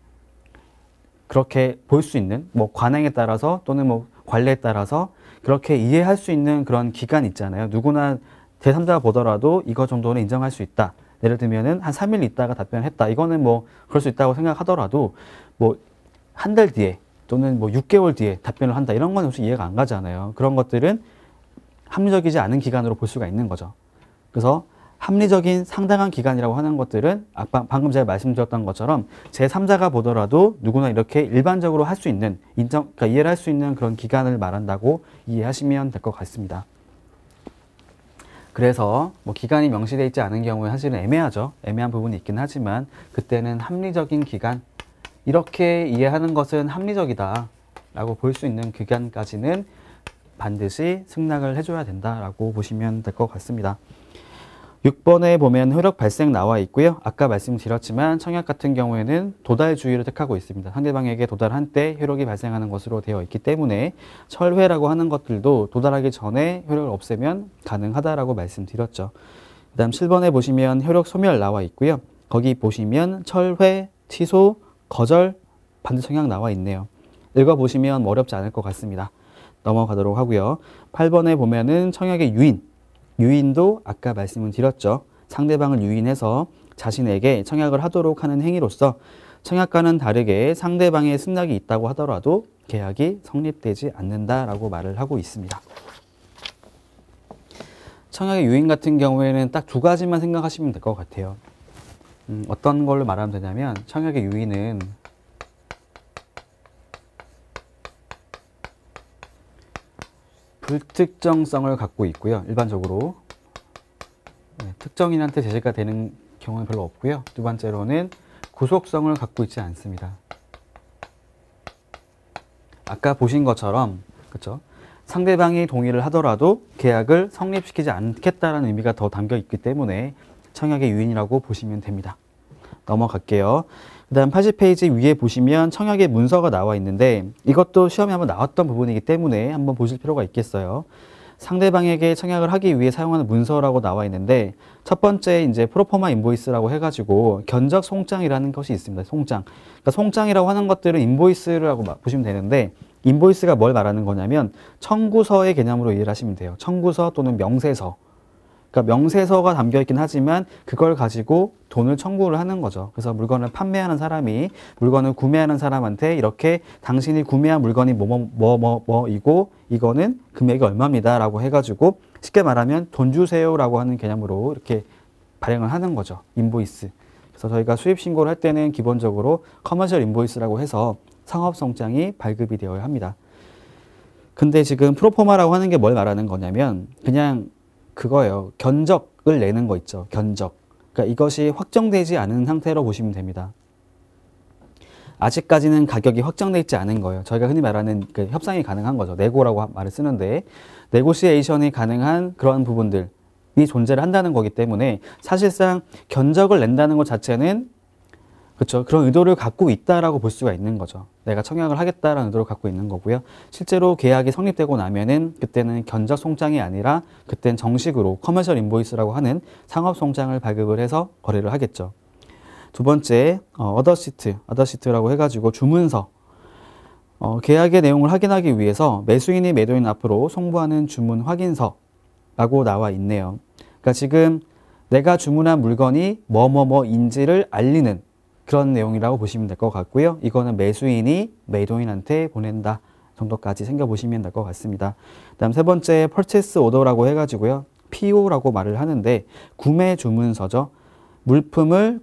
그렇게 볼 수 있는 뭐 관행에 따라서 또는 뭐 관례에 따라서 그렇게 이해할 수 있는 그런 기간 있잖아요. 누구나 제3자가 보더라도 이거 정도는 인정할 수 있다. 예를 들면은 한 3일 있다가 답변을 했다. 이거는 뭐 그럴 수 있다고 생각하더라도 뭐 한 달 뒤에 또는 뭐 6개월 뒤에 답변을 한다. 이런 건 혹시 이해가 안 가잖아요. 그런 것들은 합리적이지 않은 기간으로 볼 수가 있는 거죠. 그래서 합리적인 상당한 기간이라고 하는 것들은 방금 제가 말씀드렸던 것처럼 제3자가 보더라도 누구나 이렇게 일반적으로 할 수 있는 그러니까 이해를 할 수 있는 그런 기간을 말한다고 이해하시면 될 것 같습니다. 그래서 뭐 기간이 명시되어 있지 않은 경우에 사실은 애매하죠. 애매한 부분이 있긴 하지만 그때는 합리적인 기간, 이렇게 이해하는 것은 합리적이다 라고 볼 수 있는 기간까지는 반드시 승낙을 해줘야 된다라고 보시면 될 것 같습니다. 6번에 보면 효력 발생 나와 있고요. 아까 말씀드렸지만 청약 같은 경우에는 도달주의를 택하고 있습니다. 상대방에게 도달한 때 효력이 발생하는 것으로 되어 있기 때문에 철회라고 하는 것들도 도달하기 전에 효력을 없애면 가능하다라고 말씀드렸죠. 그 다음 7번에 보시면 효력 소멸 나와 있고요. 거기 보시면 철회, 취소, 거절, 반대 청약 나와 있네요. 읽어보시면 어렵지 않을 것 같습니다. 넘어가도록 하고요. 8번에 보면은 청약의 유인도 아까 말씀을 드렸죠. 상대방을 유인해서 자신에게 청약을 하도록 하는 행위로서 청약과는 다르게 상대방의 승낙이 있다고 하더라도 계약이 성립되지 않는다라고 말을 하고 있습니다. 청약의 유인 같은 경우에는 딱 두 가지만 생각하시면 될 것 같아요. 어떤 걸로 말하면 되냐면 청약의 유인은 불특정성을 갖고 있고요. 일반적으로 특정인한테 제시가 되는 경우는 별로 없고요. 두 번째로는 구속성을 갖고 있지 않습니다. 아까 보신 것처럼 그렇죠? 상대방이 동의를 하더라도 계약을 성립시키지 않겠다라는 의미가 더 담겨 있기 때문에 청약의 유인이라고 보시면 됩니다. 넘어갈게요. 그 다음 80페이지 위에 보시면 청약의 문서가 나와 있는데 이것도 시험에 한번 나왔던 부분이기 때문에 한번 보실 필요가 있겠어요. 상대방에게 청약을 하기 위해 사용하는 문서라고 나와 있는데 첫 번째 이제 프로포마 인보이스라고 해가지고 견적 송장이라는 것이 있습니다. 송장. 그러니까 송장이라고 하는 것들은 인보이스라고 보시면 되는데 인보이스가 뭘 말하는 거냐면 청구서의 개념으로 이해를 하시면 돼요. 청구서 또는 명세서. 그러니까 명세서가 담겨 있긴 하지만 그걸 가지고 돈을 청구를 하는 거죠. 그래서 물건을 판매하는 사람이 물건을 구매하는 사람한테 이렇게 당신이 구매한 물건이 뭐이고 이거는 금액이 얼마입니다 라고 해가지고 쉽게 말하면 돈 주세요라고 하는 개념으로 이렇게 발행을 하는 거죠. 인보이스. 그래서 저희가 수입 신고를 할 때는 기본적으로 커머셜 인보이스라고 해서 상업송장이 발급이 되어야 합니다. 근데 지금 프로포마라고 하는 게 뭘 말하는 거냐면 그냥 그거예요. 견적을 내는 거 있죠. 견적. 그러니까 이것이 확정되지 않은 상태로 보시면 됩니다. 아직까지는 가격이 확정되어 있지 않은 거예요. 저희가 흔히 말하는 그 협상이 가능한 거죠. 네고라고 말을 쓰는데 네고시에이션이 가능한 그런 부분들, 존재를 한다는 거기 때문에 사실상 견적을 낸다는 것 자체는 그렇죠. 그런 의도를 갖고 있다라고 볼 수가 있는 거죠. 내가 청약을 하겠다라는 의도를 갖고 있는 거고요. 실제로 계약이 성립되고 나면은 그때는 견적 송장이 아니라 그때는 정식으로 커머셜 인보이스라고 하는 상업 송장을 발급을 해서 거래를 하겠죠. 두 번째, 어더시트라고 해가지고 주문서. 계약의 내용을 확인하기 위해서 매수인이 매도인 앞으로 송부하는 주문 확인서라고 나와 있네요. 그러니까 지금 내가 주문한 물건이 뭐뭐뭐인지를 알리는 그런 내용이라고 보시면 될 것 같고요. 이거는 매수인이 매도인한테 보낸다 정도까지 생각보시면 될 것 같습니다. 그다음 세 번째 purchase order라고 해가지고요. PO라고 말을 하는데 구매 주문서죠. 물품을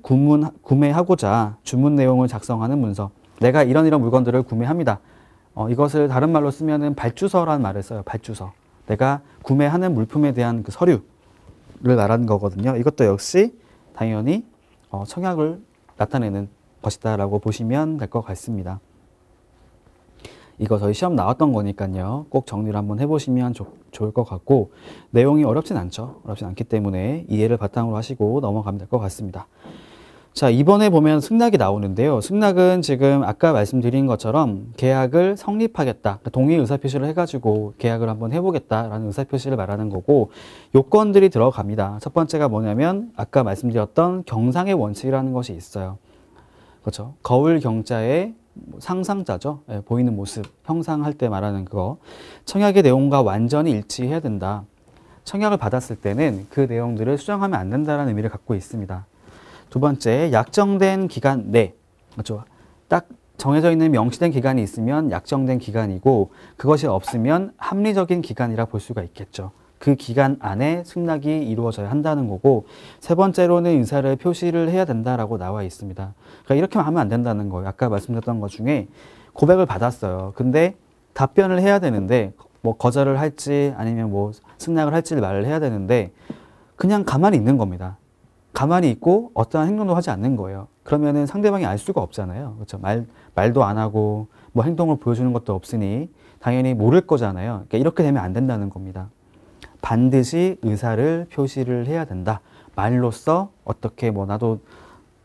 구매하고자 주문 내용을 작성하는 문서. 내가 이런 물건들을 구매합니다. 이것을 다른 말로 쓰면은 발주서라는 말을 써요. 발주서. 내가 구매하는 물품에 대한 그 서류를 말하는 거거든요. 이것도 역시 당연히 청약을 나타내는 것이다라고 보시면 될 것 같습니다. 이거 저희 시험 나왔던 거니까요. 꼭 정리를 한번 해보시면 좋을 것 같고 내용이 어렵진 않죠. 어렵진 않기 때문에 이해를 바탕으로 하시고 넘어가면 될 것 같습니다. 자, 이번에 보면 승낙이 나오는데요. 승낙은 지금 아까 말씀드린 것처럼 계약을 성립하겠다. 동의 의사표시를 해가지고 계약을 한번 해보겠다라는 의사표시를 말하는 거고 요건들이 들어갑니다. 첫 번째가 뭐냐면 아까 말씀드렸던 경상의 원칙이라는 것이 있어요. 그렇죠. 거울 경자의 상상자죠. 예, 보이는 모습, 형상할 때 말하는 그거. 청약의 내용과 완전히 일치해야 된다. 청약을 받았을 때는 그 내용들을 수정하면 안 된다는 의미를 갖고 있습니다. 두 번째, 약정된 기간 내, 그렇죠. 딱 정해져 있는 명시된 기간이 있으면 약정된 기간이고 그것이 없으면 합리적인 기간이라 볼 수가 있겠죠. 그 기간 안에 승낙이 이루어져야 한다는 거고 세 번째로는 의사를 표시를 해야 된다라고 나와 있습니다. 그러니까 이렇게만 하면 안 된다는 거예요. 아까 말씀드렸던 것 중에 고백을 받았어요. 근데 답변을 해야 되는데 뭐 거절을 할지 아니면 뭐 승낙을 할지를 말을 해야 되는데 그냥 가만히 있는 겁니다. 가만히 있고 어떠한 행동도 하지 않는 거예요. 그러면은 상대방이 알 수가 없잖아요. 그렇죠? 말도 안 하고 뭐 행동을 보여주는 것도 없으니 당연히 모를 거잖아요. 그러니까 이렇게 되면 안 된다는 겁니다. 반드시 의사를 표시를 해야 된다. 말로써 어떻게 뭐 나도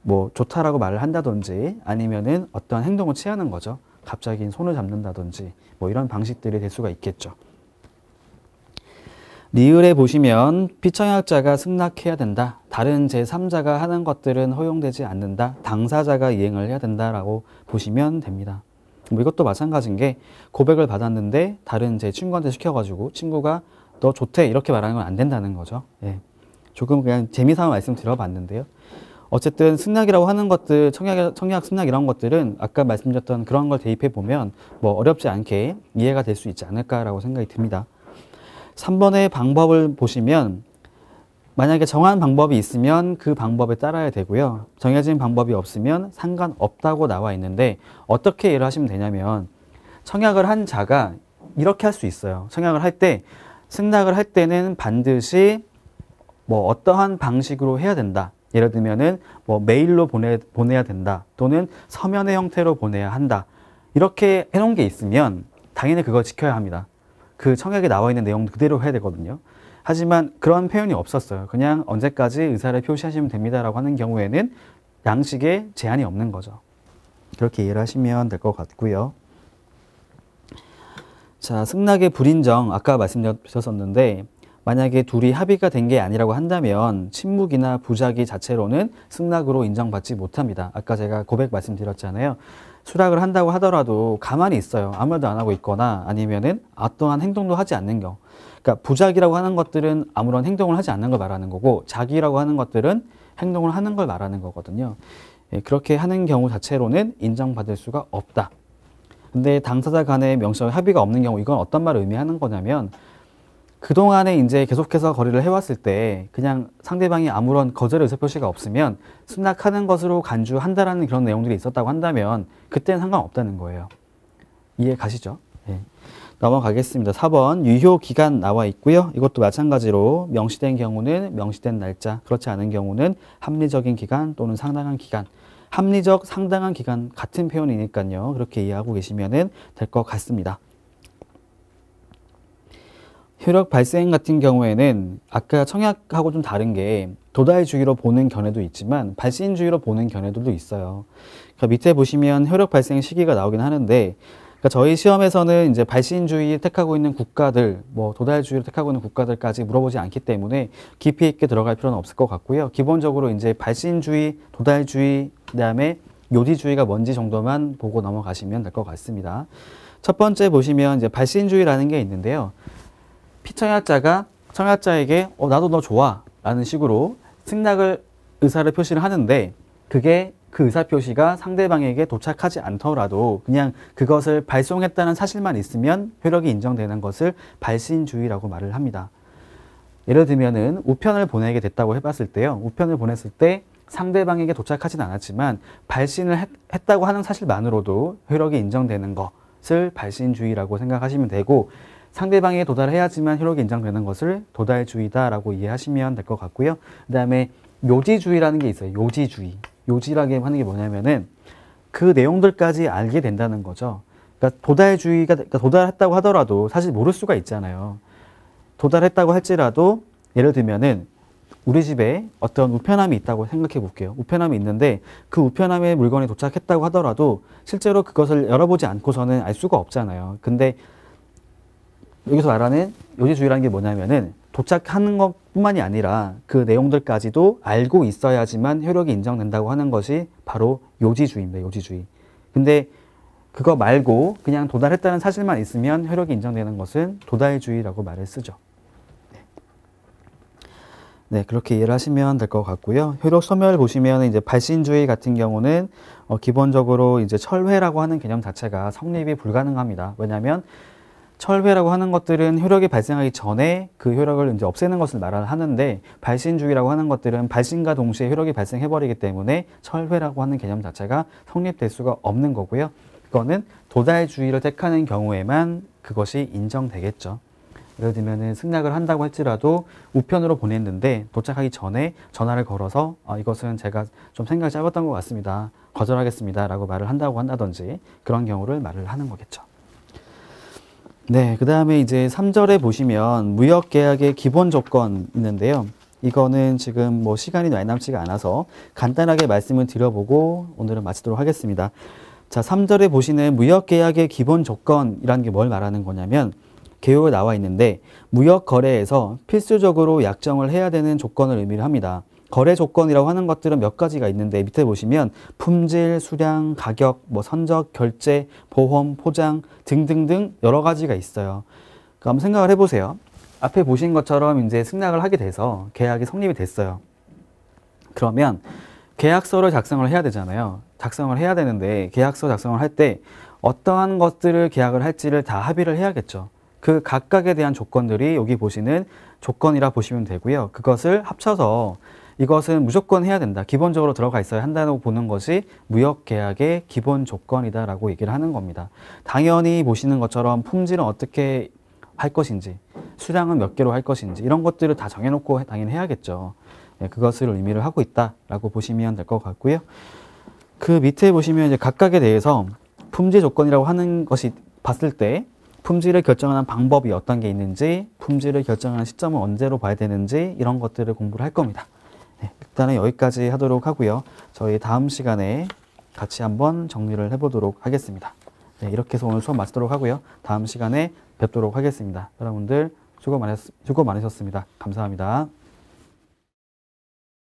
뭐 좋다라고 말을 한다든지 아니면은 어떤 행동을 취하는 거죠. 갑자기 손을 잡는다든지 뭐 이런 방식들이 될 수가 있겠죠. 리을에 보시면 피청약자가 승낙해야 된다. 다른 제3자가 하는 것들은 허용되지 않는다. 당사자가 이행을 해야 된다라고 보시면 됩니다. 뭐 이것도 마찬가지인 게 고백을 받았는데 다른 제 친구한테 시켜가지고 친구가 너 좋대 이렇게 말하는 건 안 된다는 거죠. 예. 조금 그냥 재미삼아 말씀드려봤는데요. 어쨌든 승낙이라고 하는 것들, 청약 승낙 이런 것들은 아까 말씀드렸던 그런 걸 대입해 보면 뭐 어렵지 않게 이해가 될 수 있지 않을까라고 생각이 듭니다. 3번의 방법을 보시면 만약에 정한 방법이 있으면 그 방법에 따라야 되고요. 정해진 방법이 없으면 상관없다고 나와 있는데 어떻게 이해를 하시면 되냐면 청약을 한 자가 이렇게 할 수 있어요. 청약을 할 때 승낙을 할 때는 반드시 뭐 어떠한 방식으로 해야 된다. 예를 들면은 뭐 메일로 보내야 된다. 또는 서면의 형태로 보내야 한다. 이렇게 해놓은 게 있으면 당연히 그걸 지켜야 합니다. 그 청약에 나와 있는 내용 그대로 해야 되거든요. 하지만 그런 표현이 없었어요. 그냥 언제까지 의사를 표시하시면 됩니다라고 하는 경우에는 양식에 제한이 없는 거죠. 그렇게 이해를 하시면 될 것 같고요. 자, 승낙의 불인정 아까 말씀드렸었는데 만약에 둘이 합의가 된 게 아니라고 한다면 침묵이나 부작위 자체로는 승낙으로 인정받지 못합니다. 아까 제가 고백 말씀드렸잖아요. 수락을 한다고 하더라도 가만히 있어요. 아무 말도 안 하고 있거나 아니면은 어떠한 행동도 하지 않는 경우. 그러니까 부작이라고 하는 것들은 아무런 행동을 하지 않는 걸 말하는 거고 작이라고 하는 것들은 행동을 하는 걸 말하는 거거든요. 예, 그렇게 하는 경우 자체로는 인정받을 수가 없다. 근데 당사자 간의 명시적 합의가 없는 경우 이건 어떤 말을 의미하는 거냐면 그동안에 이제 계속해서 거래를 해왔을 때 그냥 상대방이 아무런 거절의 의사표시가 없으면 승낙하는 것으로 간주한다라는 그런 내용들이 있었다고 한다면 그때는 상관없다는 거예요. 이해 가시죠? 네. 넘어가겠습니다. 4번 유효기간 나와 있고요. 이것도 마찬가지로 명시된 경우는 명시된 날짜, 그렇지 않은 경우는 합리적인 기간 또는 상당한 기간. 합리적, 상당한 기간 같은 표현이니까요. 그렇게 이해하고 계시면 될 것 같습니다. 효력 발생 같은 경우에는 아까 청약하고 좀 다른 게 도달주의로 보는 견해도 있지만 발신주의로 보는 견해들도 있어요. 그러니까 밑에 보시면 효력 발생 시기가 나오긴 하는데, 그러니까 저희 시험에서는 이제 발신주의 택하고 있는 국가들, 뭐 도달주의를 택하고 있는 국가들까지 물어보지 않기 때문에 깊이 있게 들어갈 필요는 없을 것 같고요. 기본적으로 이제 발신주의, 도달주의, 그다음에 요지주의가 뭔지 정도만 보고 넘어가시면 될 것 같습니다. 첫 번째 보시면 이제 발신주의라는 게 있는데요. 피청약자가 청약자에게 나도 너 좋아 라는 식으로 승낙을 의사를 표시를 하는데, 그게 그 의사표시가 상대방에게 도착하지 않더라도 그냥 그것을 발송했다는 사실만 있으면 효력이 인정되는 것을 발신주의라고 말을 합니다. 예를 들면은 우편을 보내게 됐다고 해봤을 때요. 우편을 보냈을 때 상대방에게 도착하진 않았지만 발신을 했다고 하는 사실만으로도 효력이 인정되는 것을 발신주의라고 생각하시면 되고, 상대방에게 도달해야지만 효력이 인정되는 것을 도달주의다라고 이해하시면 될 것 같고요. 그 다음에 요지주의라는 게 있어요. 요지주의. 요지라고 하는 게 뭐냐면은 그 내용들까지 알게 된다는 거죠. 그러니까 그러니까 도달했다고 하더라도 사실 모를 수가 있잖아요. 도달했다고 할지라도 예를 들면은 우리 집에 어떤 우편함이 있다고 생각해 볼게요. 우편함이 있는데 그 우편함에 물건이 도착했다고 하더라도 실제로 그것을 열어보지 않고서는 알 수가 없잖아요. 근데 여기서 말하는 요지주의라는 게 뭐냐면은 도착하는 것뿐만이 아니라 그 내용들까지도 알고 있어야지만 효력이 인정된다고 하는 것이 바로 요지주의입니다. 요지주의. 근데 그거 말고 그냥 도달했다는 사실만 있으면 효력이 인정되는 것은 도달주의라고 말을 쓰죠. 네, 그렇게 이해를 하시면 될 것 같고요. 효력 소멸 보시면 이제 발신주의 같은 경우는 기본적으로 이제 철회라고 하는 개념 자체가 성립이 불가능합니다. 왜냐하면 철회라고 하는 것들은 효력이 발생하기 전에 그 효력을 이제 없애는 것을 말하는데, 발신주의라고 하는 것들은 발신과 동시에 효력이 발생해버리기 때문에 철회라고 하는 개념 자체가 성립될 수가 없는 거고요. 그거는 도달주의를 택하는 경우에만 그것이 인정되겠죠. 예를 들면은 승낙을 한다고 할지라도 우편으로 보냈는데 도착하기 전에 전화를 걸어서 이것은 제가 좀 생각이 짧았던 것 같습니다. 거절하겠습니다. 라고 말을 한다든지 그런 경우를 말을 하는 거겠죠. 네, 그 다음에 이제 3절에 보시면 무역계약의 기본 조건 있는데요. 이거는 지금 뭐 시간이 많이 남지가 않아서 간단하게 말씀을 드려보고 오늘은 마치도록 하겠습니다. 자, 3절에 보시는 무역계약의 기본 조건이라는 게 뭘 말하는 거냐면, 개요에 나와 있는데 무역 거래에서 필수적으로 약정을 해야 되는 조건을 의미를 합니다. 거래 조건이라고 하는 것들은 몇 가지가 있는데 밑에 보시면 품질, 수량, 가격, 뭐 선적, 결제, 보험, 포장 등등등 여러 가지가 있어요. 그럼 한번 생각을 해보세요. 앞에 보신 것처럼 이제 승낙을 하게 돼서 계약이 성립이 됐어요. 그러면 계약서를 작성을 해야 되잖아요. 작성을 해야 되는데 계약서 작성을 할 때 어떠한 것들을 계약을 할지를 다 합의를 해야겠죠. 그 각각에 대한 조건들이 여기 보시는 조건이라 보시면 되고요. 그것을 합쳐서 이것은 무조건 해야 된다, 기본적으로 들어가 있어야 한다고 보는 것이 무역계약의 기본 조건이다라고 얘기를 하는 겁니다. 당연히 보시는 것처럼 품질은 어떻게 할 것인지, 수량은 몇 개로 할 것인지 이런 것들을 다 정해놓고 당연히 해야겠죠. 네, 그것을 의미를 하고 있다라고 보시면 될 것 같고요. 그 밑에 보시면 이제 각각에 대해서 품질 조건이라고 하는 것이 봤을 때 품질을 결정하는 방법이 어떤 게 있는지, 품질을 결정하는 시점은 언제로 봐야 되는지 이런 것들을 공부를 할 겁니다. 네, 일단은 여기까지 하도록 하고요. 저희 다음 시간에 같이 한번 정리를 해보도록 하겠습니다. 네, 이렇게 해서 오늘 수업 마치도록 하고요. 다음 시간에 뵙도록 하겠습니다. 여러분들 수고 많으셨습니다. 감사합니다.